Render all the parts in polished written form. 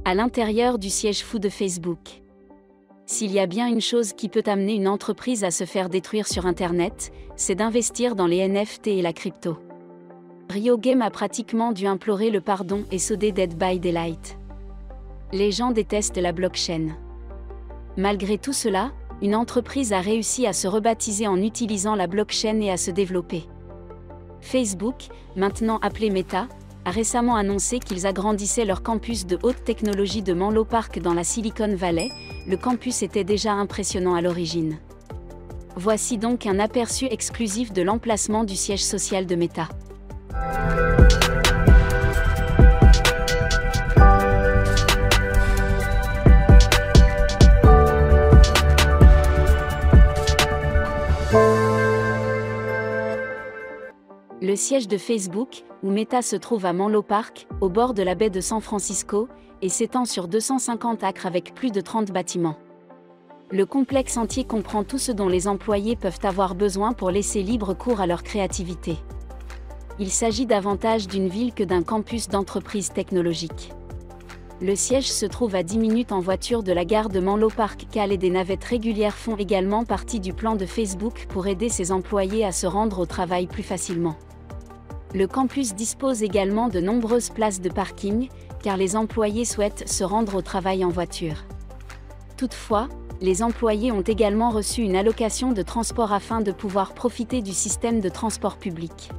À l'intérieur du siège fou de Facebook. S'il y a bien une chose qui peut amener une entreprise à se faire détruire sur Internet, c'est d'investir dans les NFT et la crypto. Rio Game a pratiquement dû implorer le pardon et sauter Dead by Daylight. Les gens détestent la blockchain. Malgré tout cela, une entreprise a réussi à se rebaptiser en utilisant la blockchain et à se développer. Facebook, maintenant appelé Meta, a récemment annoncé qu'ils agrandissaient leur campus de haute technologie de Menlo Park dans la Silicon Valley. Le campus était déjà impressionnant à l'origine. Voici donc un aperçu exclusif de l'emplacement du siège social de Meta. Le siège de Facebook, où Meta se trouve à Menlo Park, au bord de la baie de San Francisco, et s'étend sur 250 acres avec plus de 30 bâtiments. Le complexe entier comprend tout ce dont les employés peuvent avoir besoin pour laisser libre cours à leur créativité. Il s'agit davantage d'une ville que d'un campus d'entreprise technologique. Le siège se trouve à 10 minutes en voiture de la gare de Menlo Park. Cal et des navettes régulières font également partie du plan de Facebook pour aider ses employés à se rendre au travail plus facilement. Le campus dispose également de nombreuses places de parking, car les employés souhaitent se rendre au travail en voiture. Toutefois, les employés ont également reçu une allocation de transport afin de pouvoir profiter du système de transport public.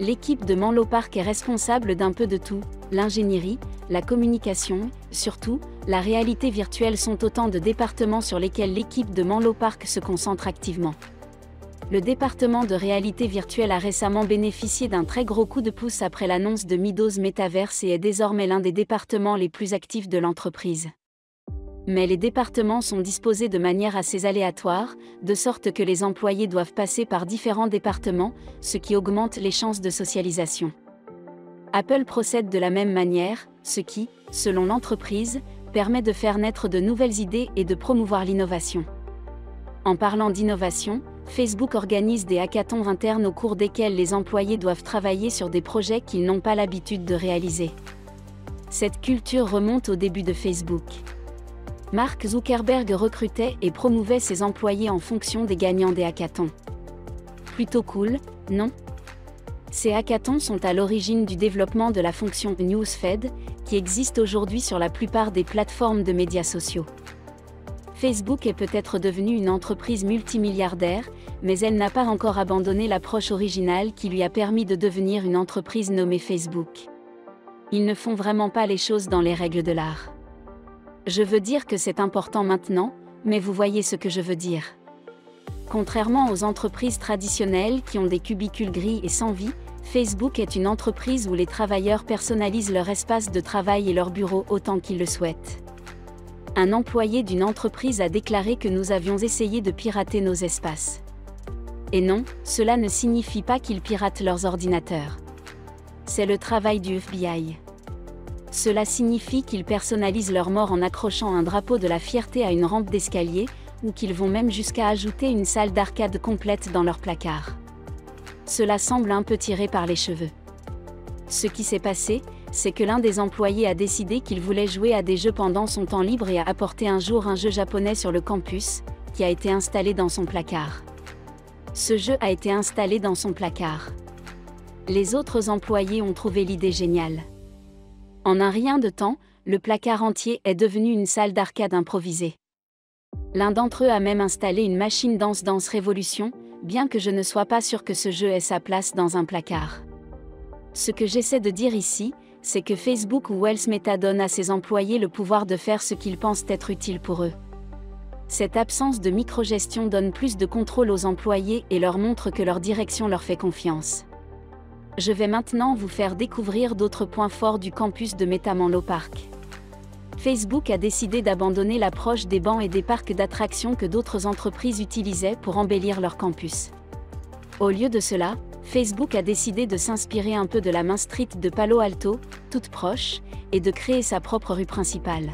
L'équipe de Menlo Park est responsable d'un peu de tout, l'ingénierie, la communication, surtout, la réalité virtuelle sont autant de départements sur lesquels l'équipe de Menlo Park se concentre activement. Le département de réalité virtuelle a récemment bénéficié d'un très gros coup de pouce après l'annonce de Midos Metaverse et est désormais l'un des départements les plus actifs de l'entreprise. Mais les départements sont disposés de manière assez aléatoire, de sorte que les employés doivent passer par différents départements, ce qui augmente les chances de socialisation. Apple procède de la même manière, ce qui, selon l'entreprise, permet de faire naître de nouvelles idées et de promouvoir l'innovation. En parlant d'innovation, Facebook organise des hackathons internes au cours desquels les employés doivent travailler sur des projets qu'ils n'ont pas l'habitude de réaliser. Cette culture remonte au début de Facebook. Mark Zuckerberg recrutait et promouvait ses employés en fonction des gagnants des hackathons. Plutôt cool, non ? Ces hackathons sont à l'origine du développement de la fonction Newsfeed, qui existe aujourd'hui sur la plupart des plateformes de médias sociaux. Facebook est peut-être devenue une entreprise multimilliardaire, mais elle n'a pas encore abandonné l'approche originale qui lui a permis de devenir une entreprise nommée Facebook. Ils ne font vraiment pas les choses dans les règles de l'art. Je veux dire que c'est important maintenant, mais vous voyez ce que je veux dire. Contrairement aux entreprises traditionnelles qui ont des cubicules gris et sans vie, Facebook est une entreprise où les travailleurs personnalisent leur espace de travail et leur bureau autant qu'ils le souhaitent. Un employé d'une entreprise a déclaré que nous avions essayé de pirater nos espaces. Et non, cela ne signifie pas qu'ils piratent leurs ordinateurs. C'est le travail du FBI. Cela signifie qu'ils personnalisent leur mort en accrochant un drapeau de la fierté à une rampe d'escalier, ou qu'ils vont même jusqu'à ajouter une salle d'arcade complète dans leur placard. Cela semble un peu tiré par les cheveux. Ce qui s'est passé, c'est que l'un des employés a décidé qu'il voulait jouer à des jeux pendant son temps libre et a apporté un jour un jeu japonais sur le campus, qui a été installé dans son placard. Ce jeu a été installé dans son placard. Les autres employés ont trouvé l'idée géniale. En un rien de temps, le placard entier est devenu une salle d'arcade improvisée. L'un d'entre eux a même installé une machine Dance Revolution, bien que je ne sois pas sûr que ce jeu ait sa place dans un placard. Ce que j'essaie de dire ici, c'est que Facebook ou Wells Meta donne à ses employés le pouvoir de faire ce qu'ils pensent être utile pour eux. Cette absence de microgestion donne plus de contrôle aux employés et leur montre que leur direction leur fait confiance. Je vais maintenant vous faire découvrir d'autres points forts du campus de Meta Menlo Park. Facebook a décidé d'abandonner l'approche des bancs et des parcs d'attractions que d'autres entreprises utilisaient pour embellir leur campus. Au lieu de cela, Facebook a décidé de s'inspirer un peu de la Main Street de Palo Alto, toute proche, et de créer sa propre rue principale.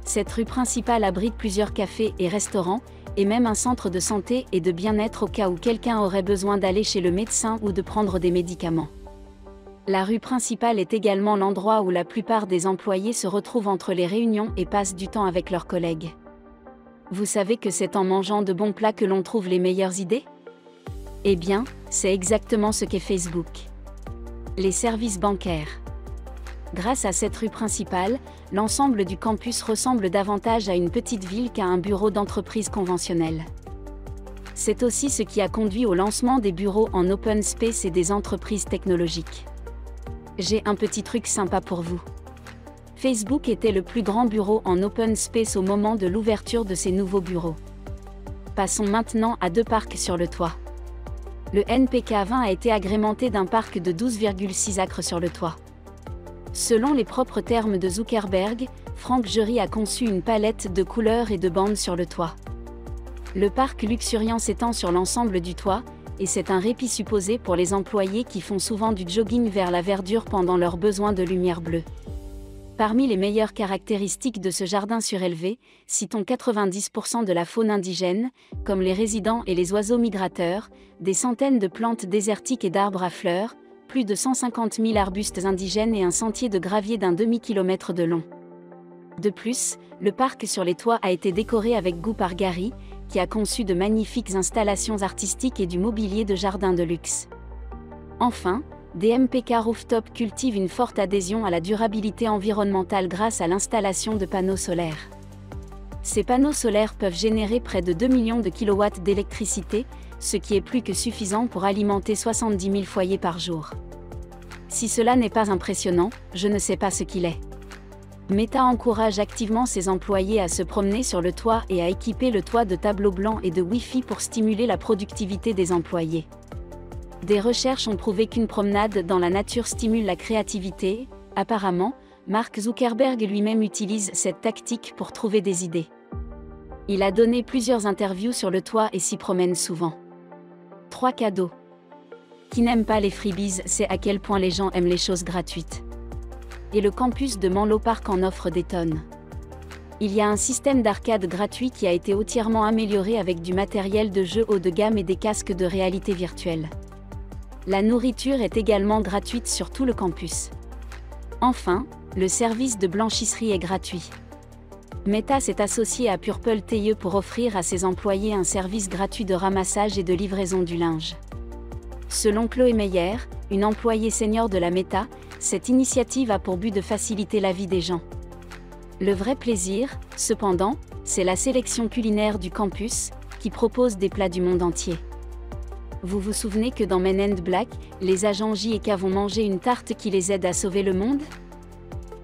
Cette rue principale abrite plusieurs cafés et restaurants, et même un centre de santé et de bien-être au cas où quelqu'un aurait besoin d'aller chez le médecin ou de prendre des médicaments. La rue principale est également l'endroit où la plupart des employés se retrouvent entre les réunions et passent du temps avec leurs collègues. Vous savez que c'est en mangeant de bons plats que l'on trouve les meilleures idées? Eh bien, c'est exactement ce qu'est Facebook. Les services bancaires. Grâce à cette rue principale, l'ensemble du campus ressemble davantage à une petite ville qu'à un bureau d'entreprise conventionnel. C'est aussi ce qui a conduit au lancement des bureaux en open space et des entreprises technologiques. J'ai un petit truc sympa pour vous. Facebook était le plus grand bureau en open space au moment de l'ouverture de ses nouveaux bureaux. Passons maintenant à 2 parcs sur le toit. Le NPK20 a été agrémenté d'un parc de 12,6 acres sur le toit. Selon les propres termes de Zuckerberg, Frank Gehry a conçu une palette de couleurs et de bandes sur le toit. Le parc luxuriant s'étend sur l'ensemble du toit, et c'est un répit supposé pour les employés qui font souvent du jogging vers la verdure pendant leurs besoins de lumière bleue. Parmi les meilleures caractéristiques de ce jardin surélevé, citons 90% de la faune indigène, comme les résidents et les oiseaux migrateurs, des centaines de plantes désertiques et d'arbres à fleurs, plus de 150 000 arbustes indigènes et un sentier de gravier d'un demi-kilomètre de long. De plus, le parc sur les toits a été décoré avec goût par Gehry, qui a conçu de magnifiques installations artistiques et du mobilier de jardin de luxe. Enfin, DMPK Rooftop cultive une forte adhésion à la durabilité environnementale grâce à l'installation de panneaux solaires. Ces panneaux solaires peuvent générer près de 2 millions de kilowatts d'électricité, ce qui est plus que suffisant pour alimenter 70 000 foyers par jour. Si cela n'est pas impressionnant, je ne sais pas ce qu'il est. Meta encourage activement ses employés à se promener sur le toit et à équiper le toit de tableaux blancs et de Wi-Fi pour stimuler la productivité des employés. Des recherches ont prouvé qu'une promenade dans la nature stimule la créativité. Apparemment, Mark Zuckerberg lui-même utilise cette tactique pour trouver des idées. Il a donné plusieurs interviews sur le toit et s'y promène souvent. 3 cadeaux. Qui n'aime pas les freebies sait à quel point les gens aiment les choses gratuites. Et le campus de Menlo Park en offre des tonnes. Il y a un système d'arcade gratuit qui a été entièrement amélioré avec du matériel de jeu haut de gamme et des casques de réalité virtuelle. La nourriture est également gratuite sur tout le campus. Enfin, le service de blanchisserie est gratuit. Meta s'est associé à Purple TE pour offrir à ses employés un service gratuit de ramassage et de livraison du linge. Selon Chloé Meyer, une employée senior de la Meta, cette initiative a pour but de faciliter la vie des gens. Le vrai plaisir, cependant, c'est la sélection culinaire du campus, qui propose des plats du monde entier. Vous vous souvenez que dans Men in Black, les agents J&K vont manger une tarte qui les aide à sauver le monde?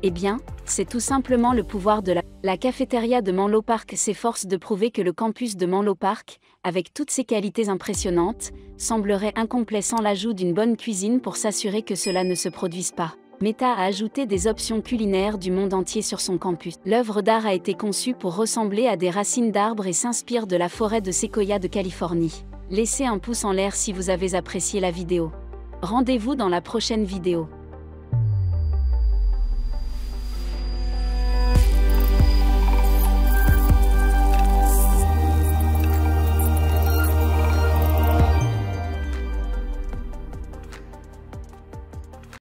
Eh bien, c'est tout simplement le pouvoir de la cafétéria de Menlo Park s'efforce de prouver que le campus de Menlo Park, avec toutes ses qualités impressionnantes, semblerait incomplet sans l'ajout d'une bonne cuisine pour s'assurer que cela ne se produise pas. Meta a ajouté des options culinaires du monde entier sur son campus. L'œuvre d'art a été conçue pour ressembler à des racines d'arbres et s'inspire de la forêt de séquoia de Californie. Laissez un pouce en l'air si vous avez apprécié la vidéo. Rendez-vous dans la prochaine vidéo.